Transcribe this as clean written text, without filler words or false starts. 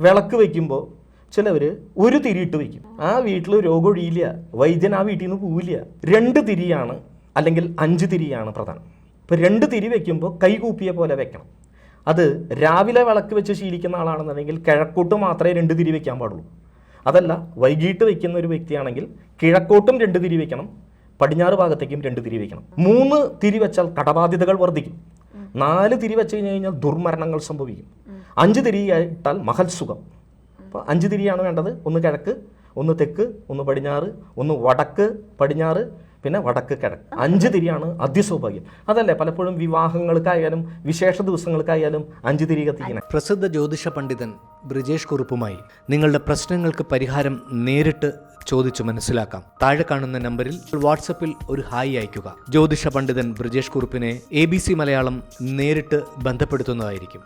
വിളക്ക് വയ്ക്കുമ്പോൾ ചിലവർ ഒരു തിരിയിട്ട് വയ്ക്കും. ആ വീട്ടിൽ രോഗമൊഴിയില്ല, വൈദ്യൻ ആ വീട്ടിൽ നിന്ന് പോവില്ല. 2 തിരിയാണ് അല്ലെങ്കിൽ 5 തിരിയാണ് പ്രധാനം. ഇപ്പോൾ 2 തിരി വയ്ക്കുമ്പോൾ കൈകൂപ്പിയ പോലെ വെക്കണം. അത് രാവിലെ വിളക്ക് വെച്ച് ശീലിക്കുന്ന ആളാണെന്നുണ്ടെങ്കിൽ കിഴക്കോട്ട് മാത്രമേ 2 തിരി വയ്ക്കാൻ പാടുള്ളൂ. അതല്ല, വൈകിട്ട് വയ്ക്കുന്ന ഒരു വ്യക്തിയാണെങ്കിൽ കിഴക്കോട്ടും 2 തിരി വയ്ക്കണം, പടിഞ്ഞാറ് ഭാഗത്തേക്കും 2 തിരി വയ്ക്കണം. 3 തിരി വെച്ചാൽ കടബാധ്യതകൾ വർദ്ധിക്കും. 4 തിരി വെച്ച് കഴിഞ്ഞാൽ ദുർമരണങ്ങൾ സംഭവിക്കും. 5 തിരിയായിട്ടാൽ മഹൽ സുഖം. അപ്പോൾ 5 തിരിയാണ് വേണ്ടത്. 1 കിഴക്ക്, 1 തെക്ക്, 1 പടിഞ്ഞാറ്, 1 വടക്ക് പടിഞ്ഞാറ്, പിന്നെ വടക്ക് കിഴക്ക്. 5 തിരിയാണ് അതിസൗഭാഗ്യം. അതല്ലേ പലപ്പോഴും വിവാഹങ്ങൾക്കായാലും വിശേഷ ദിവസങ്ങൾക്കായാലും 5 തിരി കത്തിക്കണം. പ്രസിദ്ധ ജ്യോതിഷ പണ്ഡിതൻ ബ്രിജേഷ് കുറുപ്പുമായി നിങ്ങളുടെ പ്രശ്നങ്ങൾക്ക് പരിഹാരം നേരിട്ട് ചോദിച്ചു മനസ്സിലാക്കാം. താഴെ കാണുന്ന നമ്പറിൽ വാട്സപ്പിൽ ഒരു ഹായ് അയയ്ക്കുക. ജ്യോതിഷ പണ്ഡിതൻ ബ്രിജേഷ് കുറുപ്പിനെ ABC മലയാളം നേരിട്ട് ബന്ധപ്പെടുത്തുന്നതായിരിക്കും.